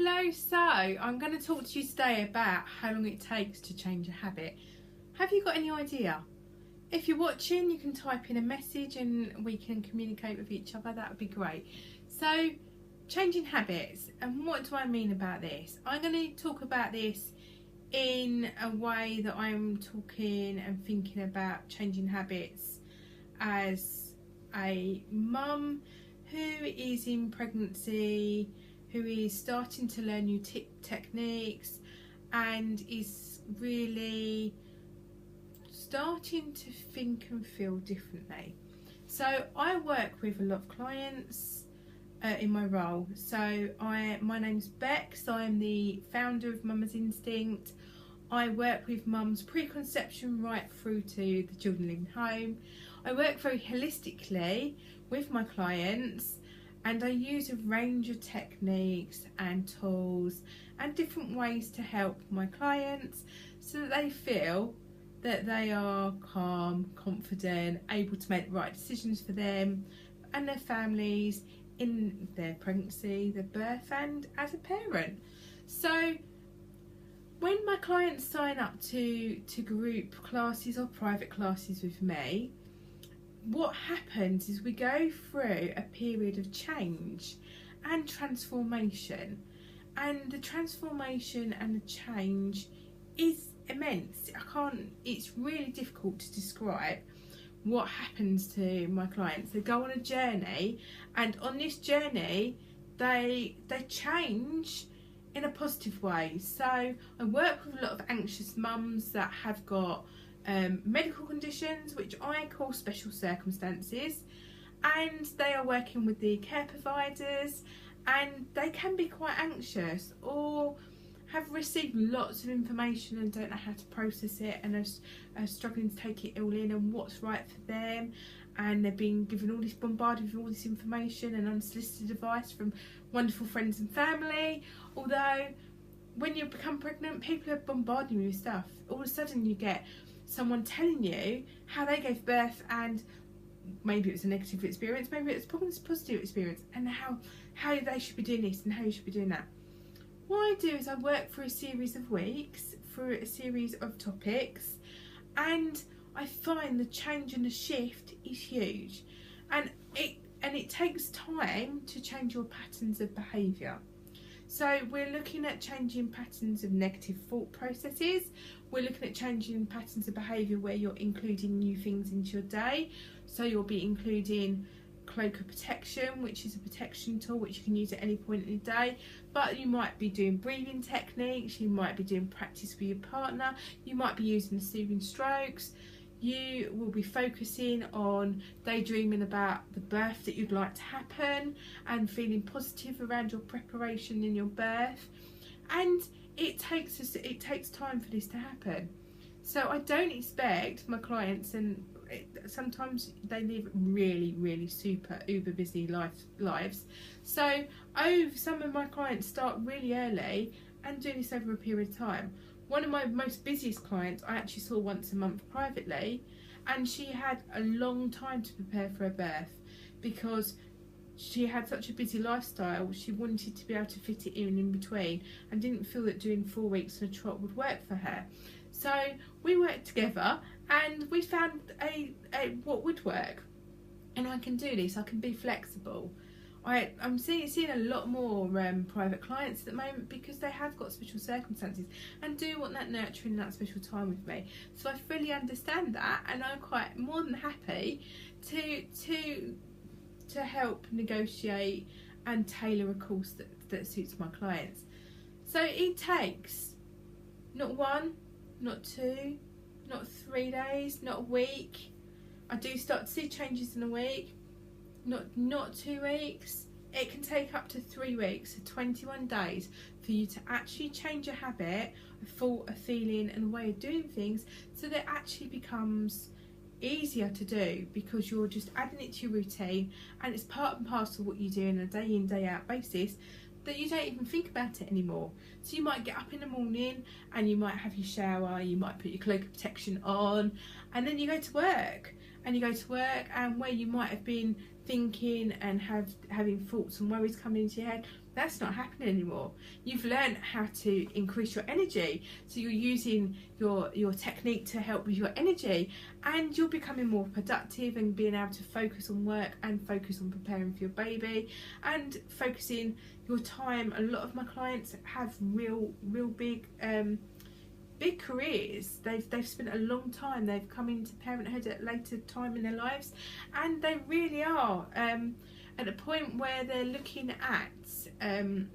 Hello, so I'm going to talk to you today about how long it takes to change a habit. Have you got any idea? If you're watching, you can type in a message and we can communicate with each other. That would be great. So, changing habits, and what do I mean about this? I'm going to talk about this in a way that I'm talking and thinking about changing habits as a mum who is in pregnancy, who is starting to learn new techniques and is really starting to think and feel differently. So I work with a lot of clients in my role. So my name's Bex. I'm the founder of Mama's Instinct. I work with mums pre-conception right through to the children living home. I work very holistically with my clients, and I use a range of techniques and tools and different ways to help my clients so that they feel that they are calm, confident, able to make the right decisions for them and their families in their pregnancy, their birth, and as a parent. So when my clients sign up to group classes or private classes with me, what happens is we go through a period of change and transformation, and the transformation and the change is immense. It's really difficult to describe what happens to my clients. They go on a journey, and on this journey they change in a positive way. So I work with a lot of anxious mums that have got medical conditions, which I call special circumstances, and they are working with the care providers, and they can be quite anxious or have received lots of information and don't know how to process it, and are struggling to take it all in and what's right for them, and they're being given all this, bombarded with all this information and unsolicited advice from wonderful friends and family. Although when you become pregnant, people are bombarding you with stuff. All of a sudden you get someone telling you how they gave birth, and maybe it was a negative experience, maybe it's probably a positive experience, and how they should be doing this and how you should be doing that. What I do is I work for a series of weeks, through a series of topics, and I find the change and the shift is huge, and it takes time to change your patterns of behaviour. So we're looking at changing patterns of negative thought processes. We're looking at changing patterns of behaviour where you're including new things into your day. So you'll be including cloak of protection, which is a protection tool which you can use at any point in the day. But you might be doing breathing techniques, you might be doing practice with your partner, you might be using the soothing strokes. You will be focusing on daydreaming about the birth that you'd like to happen and feeling positive around your preparation in your birth. And it takes time for this to happen. So I don't expect my clients, and sometimes they live really super uber busy lives. So some of my clients start really early and do this over a period of time. One of my most busiest clients I actually saw once a month privately, and she had a long time to prepare for her birth because she had such a busy lifestyle. She wanted to be able to fit it in between and didn't feel that doing 4 weeks on a trot would work for her. So we worked together and we found what would work. And I can do this, I can be flexible. I'm seeing a lot more private clients at the moment because they have got special circumstances and do want that nurturing and that special time with me. So I fully understand that, and I'm quite more than happy to help negotiate and tailor a course that suits my clients. So it takes not 1, not 2, not 3 days, not a week. I do start to see changes in a week. Not 2 weeks. It can take up to 3 weeks, so 21 days for you to actually change a habit, a thought, a feeling and a way of doing things, so that it actually becomes easier to do because you're just adding it to your routine and it's part and parcel of what you do on a day in, day out basis, that you don't even think about it anymore. So you might get up in the morning and you might have your shower, you might put your cloak of protection on, and then you go to work. And where you might have been thinking and having thoughts and worries coming into your head, That's not happening anymore. You've learned how to increase your energy, so you're using your technique to help with your energy, and you're becoming more productive and being able to focus on work and focus on preparing for your baby and focusing your time. A lot of my clients have real big careers. They've spent a long time. They've come into parenthood at a later time in their lives, and they really are at a point where they're looking at I'm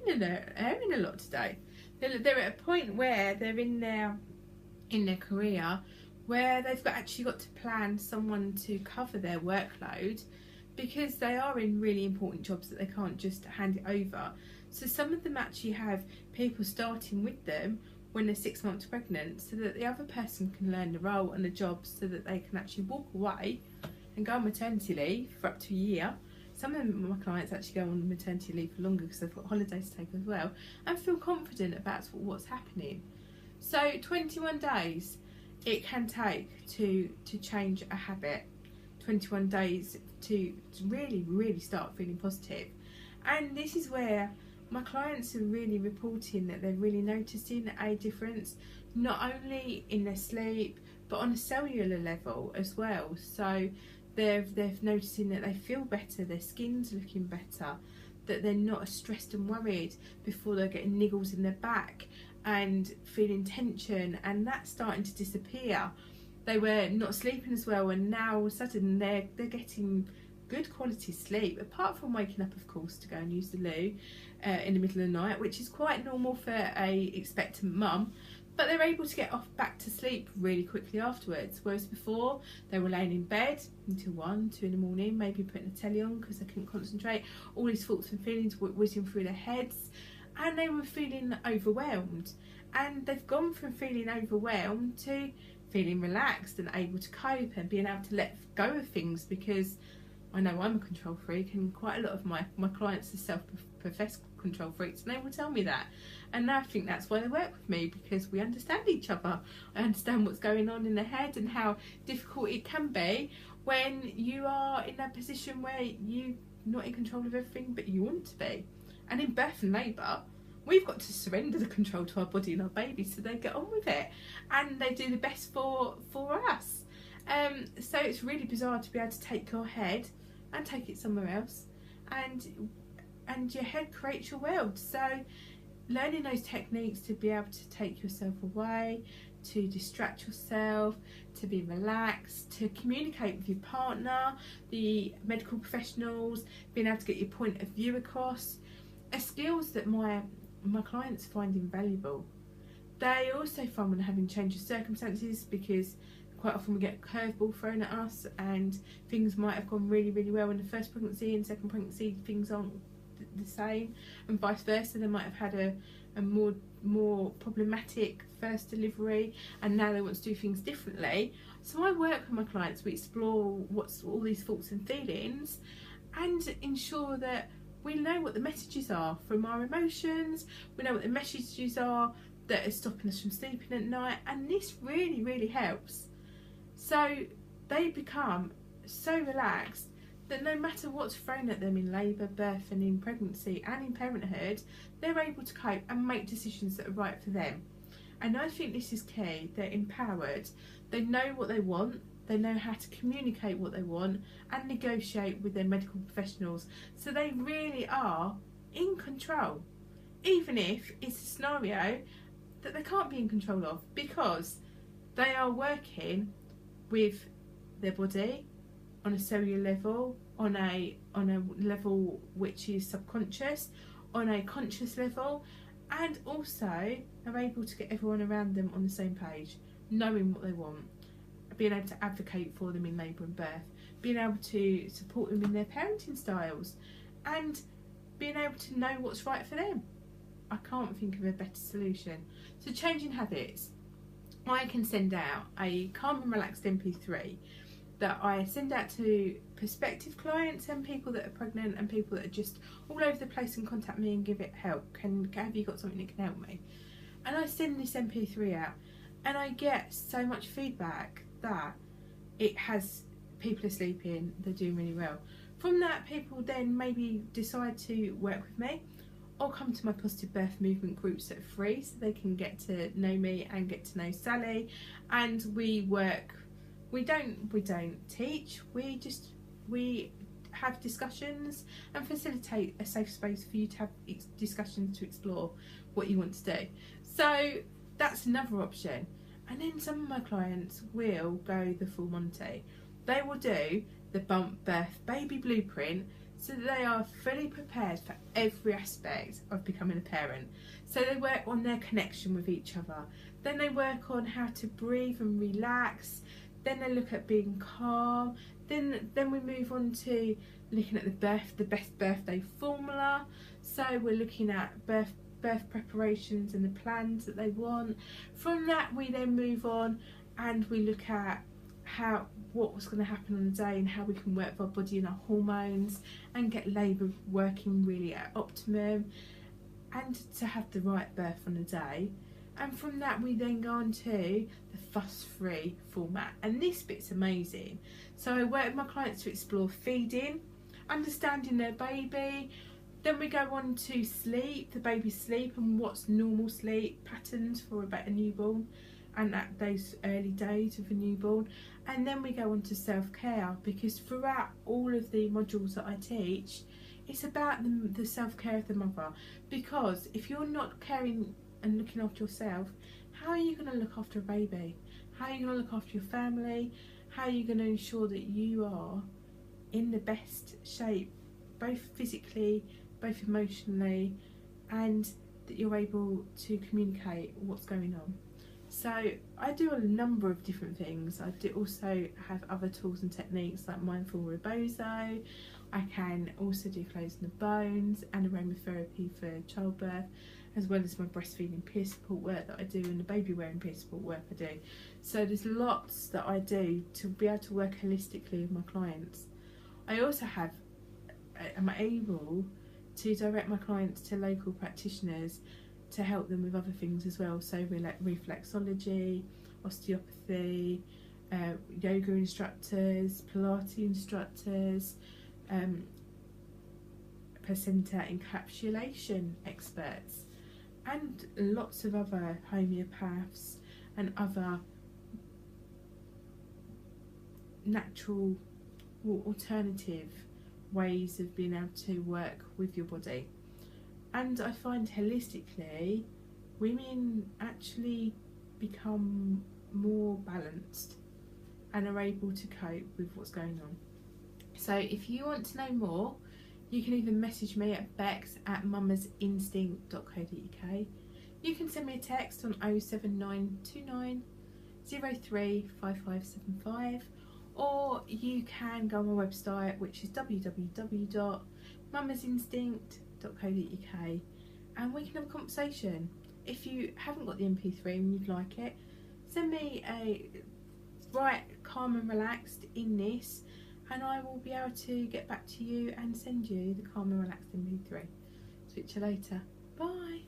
in a lot today. They're at a point where they're in their career where they've actually got to plan someone to cover their workload, because they are in really important jobs that they can't just hand it over. So some of them actually have people starting with them when they're 6 months pregnant, so that the other person can learn the role and the job, so that they can actually walk away and go on maternity leave for up to a year. Some of my clients actually go on maternity leave for longer because they've got holidays to take as well, and feel confident about what's happening. So 21 days it can take to change a habit. 21 days to really start feeling positive. And this is where my clients are really reporting that they're really noticing a difference, not only in their sleep but on a cellular level as well. So they're noticing that they feel better, their skin's looking better, that they're not as stressed and worried before they're getting niggles in their back and feeling tension, and that's starting to disappear. They were not sleeping as well, and now all of a sudden they're getting good quality sleep, apart from waking up of course to go and use the loo in the middle of the night, which is quite normal for a expectant mum. But they're able to get off back to sleep really quickly afterwards, whereas before they were laying in bed until 1, 2 in the morning, maybe putting the telly on because they couldn't concentrate. All these thoughts and feelings were whizzing through their heads, and they were feeling overwhelmed. And they've gone from feeling overwhelmed to feeling relaxed and able to cope and being able to let go of things, because I know I'm a control freak, and quite a lot of my clients are self-professed control freaks, and they will tell me that. And I think that's why they work with me, because we understand each other. I understand what's going on in their head and how difficult it can be when you are in that position where you're not in control of everything but you want to be. And in birth and labour, we've got to surrender the control to our body and our baby so they get on with it and they do the best for us. So it's really bizarre to be able to take your head and take it somewhere else, and your head creates your world. So learning those techniques to be able to take yourself away, to distract yourself, to be relaxed, to communicate with your partner, the medical professionals, being able to get your point of view across, are skills that my clients find invaluable. They also find when having change of circumstances, because quite often we get a curveball thrown at us and things might have gone really well in the first pregnancy, and second pregnancy things aren't the same, and vice versa. They might have had a more problematic first delivery and now they want to do things differently. So I work with my clients, we explore what's all these thoughts and feelings and ensure that we know what the messages are from our emotions, we know what the messages are that are stopping us from sleeping at night, and this really helps. So they become so relaxed that no matter what's thrown at them in labour, birth and in pregnancy and in parenthood, they're able to cope and make decisions that are right for them. And I think this is key. They're empowered, they know what they want, they know how to communicate what they want and negotiate with their medical professionals. So they really are in control, even if it's a scenario that they can't be in control of, because they are working with their body on a cellular level, on a level which is subconscious, on a conscious level, and also are able to get everyone around them on the same page, knowing what they want, being able to advocate for them in labour and birth, being able to support them in their parenting styles, and being able to know what's right for them. I can't think of a better solution. So changing habits. I can send out a calm and relaxed MP3 that I send out to prospective clients and people that are pregnant and people that are just all over the place and contact me and give it help. Have you got something that can help me? And I send this MP3 out and I get so much feedback that it has, people are sleeping, they're doing really well. From that, people then maybe decide to work with me or come to my positive birth movement groups that are free, so they can get to know me and get to know Sally. And we work, we don't teach, we have discussions and facilitate a safe space for you to have discussions to explore what you want to do. So that's another option. And then some of my clients will go the full Monty. They will do the bump birth baby blueprint, so that they are fully prepared for every aspect of becoming a parent. So they work on their connection with each other, then they work on how to breathe and relax, then they look at being calm, then we move on to looking at the best birthday formula. So we're looking at birth preparations and the plans that they want. From that, we then move on and we look at what was going to happen on the day and how we can work with our body and our hormones and get labour working really at optimum and to have the right birth on the day. And from that, we then go on to the fuss-free format, and this bit's amazing. So I work with my clients to explore feeding, understanding their baby. Then we go on to sleep, the baby's sleep, and what's normal sleep patterns for about a newborn and at those early days of a newborn. And then we go on to self-care, because throughout all of the modules that I teach, it's about the self-care of the mother. Because if you're not caring and looking after yourself, how are you going to look after a baby? How are you going to look after your family? How are you going to ensure that you are in the best shape, both physically, both emotionally, and that you're able to communicate what's going on? So I do a number of different things. I do also have other tools and techniques like mindful rebozo. I can also do closing the bones and aromatherapy for childbirth, as well as my breastfeeding peer support work that I do and the baby wearing peer support work I do. So there's lots that I do to be able to work holistically with my clients. I also am able to direct my clients to local practitioners to help them with other things as well. So reflexology, osteopathy, yoga instructors, Pilates instructors, placenta encapsulation experts, and lots of other homeopaths and other natural or alternative ways of being able to work with your body. And I find holistically, women actually become more balanced and are able to cope with what's going on. So if you want to know more, you can either message me at bex@mumasinstinct.co.uk. You can send me a text on 07929 035575, or you can go on my website, which is www.mumasinstinct.co.uk, and we can have a conversation. If you haven't got the MP3 and you'd like it, send me a write calm and relaxed in this, and I will be able to get back to you and send you the calm and relaxed MP3. Speak to you later. Bye.